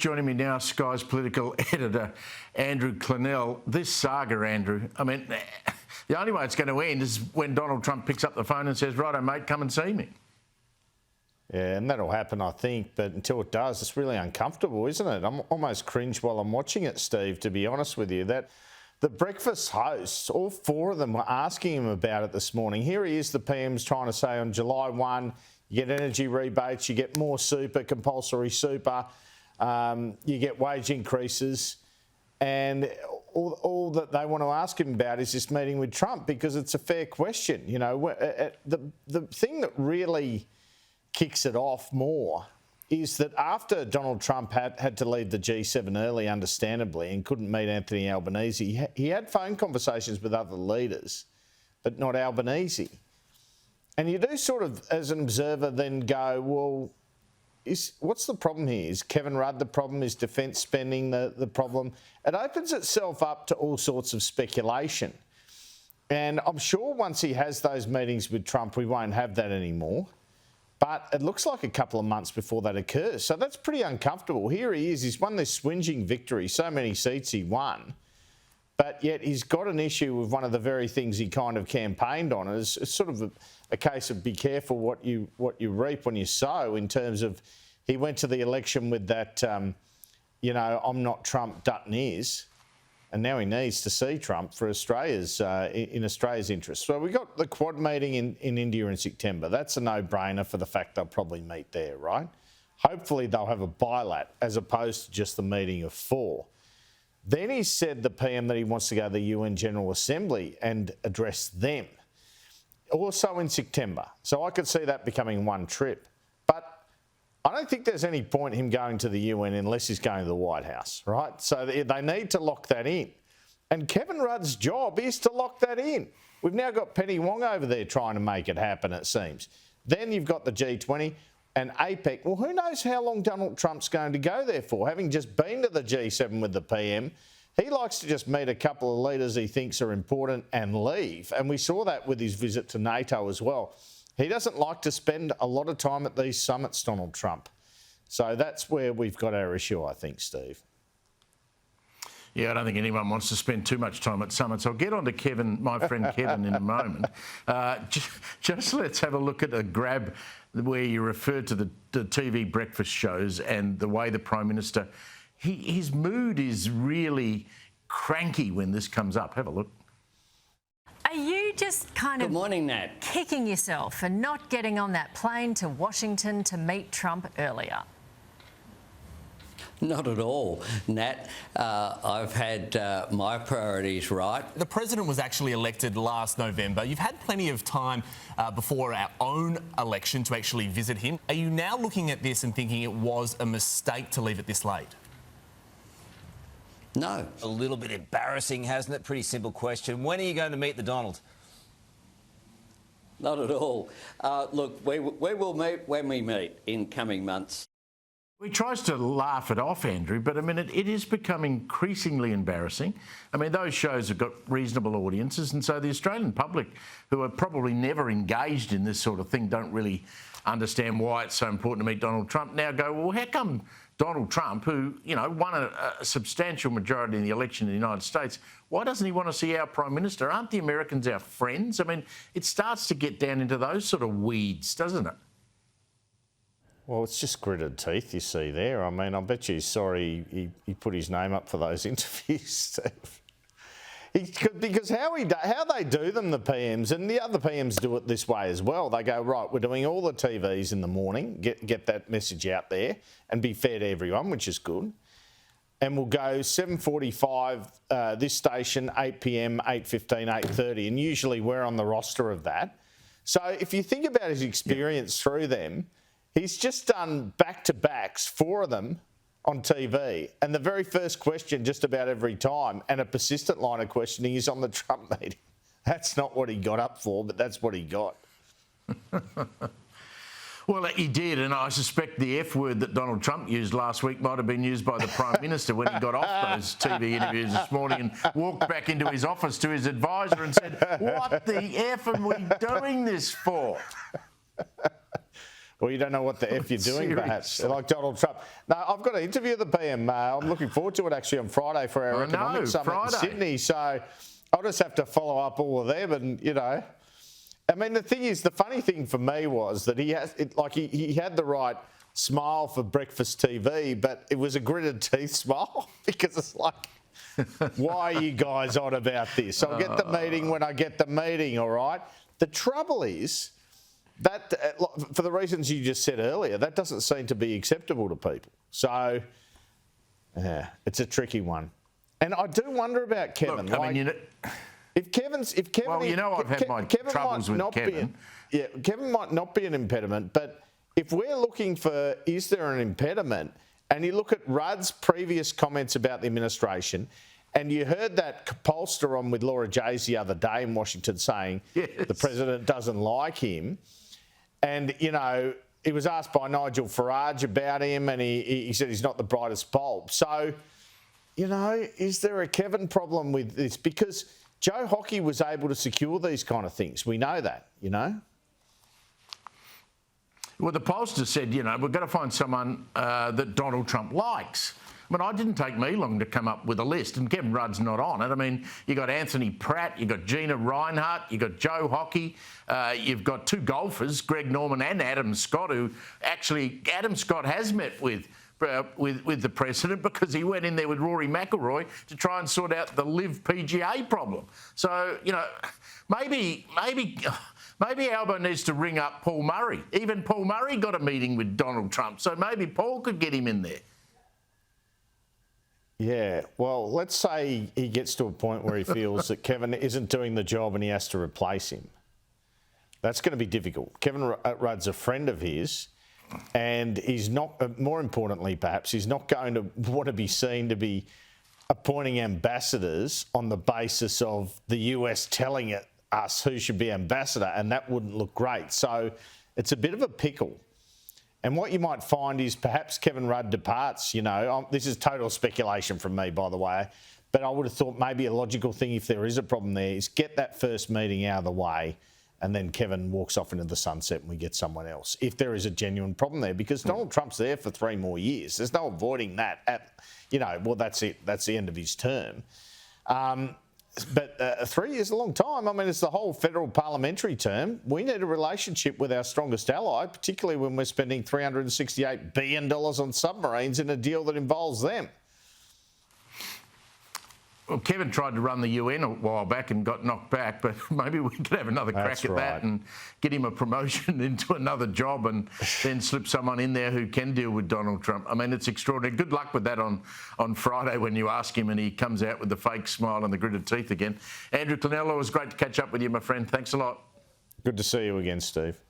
Joining me now, Sky's political editor, Andrew Clennell. This saga, Andrew, I mean, the only way it's going to end is when Donald Trump picks up the phone and says, righto, mate, come and see me. Yeah, and that'll happen, I think, but until it does, it's really uncomfortable, isn't it? I'm almost cringe while I'm watching it, Steve, to be honest with you. That the breakfast hosts, all four of them were asking him about it this morning. Here he is, the PM's trying to say on July 1, you get energy rebates, you get more super, compulsory super, you get wage increases, and all that they want to ask him about is this meeting with Trump, because it's a fair question. You know, the thing that really kicks it off more is that after Donald Trump had to leave the G7 early, understandably, and couldn't meet Anthony Albanese, he had phone conversations with other leaders, but not Albanese. And you do sort of, as an observer, then go, well, what's the problem here? Is Kevin Rudd the problem? Is defence spending the problem? It opens itself up to all sorts of speculation. And I'm sure once he has those meetings with Trump, we won't have that anymore. But it looks like a couple of months before that occurs. So that's pretty uncomfortable. Here he is. He's won this swinging victory, so many seats he won. But yet he's got an issue with one of the very things he kind of campaigned on. It's sort of a case of be careful what you reap when you sow, in terms of he went to the election with that, you know, I'm not Trump, Dutton is. And now he needs to see Trump for Australia's, in Australia's interest. So we got the Quad meeting in India in September. That's a no-brainer for the fact they'll probably meet there, right? Hopefully they'll have a bilat as opposed to just the meeting of four. Then he said, the PM, that he wants to go to the UN General Assembly and address them. Also in September. So I could see that becoming one trip. But I don't think there's any point him going to the UN unless he's going to the White House, right? So they need to lock that in. And Kevin Rudd's job is to lock that in. We've now got Penny Wong over there trying to make it happen, it seems. Then you've got the G20 and APEC. Well, who knows how long Donald Trump's going to go there for? Having just been to the G7 with the PM, he likes to just meet a couple of leaders he thinks are important and leave. And we saw that with his visit to NATO as well. He doesn't like to spend a lot of time at these summits, Donald Trump. So that's where we've got our issue, I think, Steve. Yeah, I don't think anyone wants to spend too much time at summits. I'll get on to Kevin, my friend Kevin, in a moment. Just let's have a look at a grab where you referred to the TV breakfast shows and the way the Prime Minister, his mood is really cranky when this comes up. Have a look. Are you just kind Good morning, Nat. kicking yourself for not getting on that plane to Washington to meet Trump earlier? Not at all, Nat. I've had my priorities right. The president was actually elected last November. You've had plenty of time before our own election to actually visit him. Are you now looking at this and thinking it was a mistake to leave it this late? No. A little bit embarrassing, hasn't it? Pretty simple question. When are you going to meet the Donald? Not at all. Look, we will meet when we meet in coming months. He tries to laugh it off, Andrew, but I mean, it is becoming increasingly embarrassing. I mean, those shows have got reasonable audiences, and so the Australian public, who are probably never engaged in this sort of thing, don't really understand why it's so important to meet Donald Trump. Now go, well, how come Donald Trump, who, you know, won a substantial majority in the election in the United States, why doesn't he want to see our Prime Minister? Aren't the Americans our friends? I mean, it starts to get down into those sort of weeds, doesn't it? Well, it's just gritted teeth you see there. I mean, I bet you he's sorry he put his name up for those interviews, Steve. Because how they do them, the PMs, and the other PMs do it this way as well. They go, right, we're doing all the TVs in the morning, get that message out there and be fair to everyone, which is good. And we'll go 7:45, this station, 8 PM, 8:15, 8:30, and usually we're on the roster of that. So if you think about his experience through them, he's just done back-to-backs, 4 of them, on TV, and the very first question just about every time, and a persistent line of questioning, is on the Trump meeting. That's not what he got up for, but that's what he got. Well, he did, and I suspect the F word that Donald Trump used last week might have been used by the Prime Minister when he got off those TV interviews this morning and walked back into his office to his advisor and said, what the F are we doing this for? or you don't know what the F you're doing, perhaps, like Donald Trump. No, I've got an interview at the PM. I'm looking forward to it, actually, on Friday for our economic summit in Sydney. So I'll just have to follow up all of them and, you know. I mean, the thing is, the funny thing for me was that he had the right smile for breakfast TV, but it was a gritted teeth smile because it's like, why are you guys on about this? I'll get the meeting when I get the meeting, all right? The trouble is that, for the reasons you just said earlier, that doesn't seem to be acceptable to people. So, yeah, it's a tricky one. And I do wonder about Kevin. Look, I mean, if Kevin, well, you know, I've had my troubles with Kevin. Kevin might not be an impediment, but if we're looking for, is there an impediment? And you look at Rudd's previous comments about the administration, and you heard that pollster on with Laura Jays the other day in Washington saying the president doesn't like him. And, you know, he was asked by Nigel Farage about him, and he said he's not the brightest bulb. So, you know, is there a Kevin problem with this? Because Joe Hockey was able to secure these kind of things. We know that, you know. Well, the pollster said, you know, we've got to find someone that Donald Trump likes. I mean, it didn't take me long to come up with a list, and Kevin Rudd's not on it. I mean, you got Anthony Pratt, you got Gina Reinhart, you got Joe Hockey, you've got two golfers, Greg Norman and Adam Scott, who actually Adam Scott has met with the president because he went in there with Rory McIlroy to try and sort out the Live PGA problem. So, you know, maybe Albo needs to ring up Paul Murray. Even Paul Murray got a meeting with Donald Trump, so maybe Paul could get him in there. Yeah, well, let's say he gets to a point where he feels that Kevin isn't doing the job and he has to replace him. That's going to be difficult. Kevin Rudd's a friend of his, and he's not, more importantly perhaps, he's not going to want to be seen to be appointing ambassadors on the basis of the US telling us who should be ambassador, and that wouldn't look great. So it's a bit of a pickle. And what you might find is perhaps Kevin Rudd departs, you know. This is total speculation from me, by the way, but I would have thought maybe a logical thing, if there is a problem there, is get that first meeting out of the way and then Kevin walks off into the sunset and we get someone else, if there is a genuine problem there, because Donald Trump's there for 3 more years. There's no avoiding that. Well, that's it. That's the end of his term. But 3 years is a long time. I mean, it's the whole federal parliamentary term. We need a relationship with our strongest ally, particularly when we're spending $368 billion on submarines in a deal that involves them. Well, Kevin tried to run the UN a while back and got knocked back, but maybe we could have another crack at that and get him a promotion into another job and then slip someone in there who can deal with Donald Trump. I mean, it's extraordinary. Good luck with that on Friday when you ask him and he comes out with the fake smile and the gritted teeth again. Andrew Clennell, it was great to catch up with you, my friend. Thanks a lot. Good to see you again, Steve.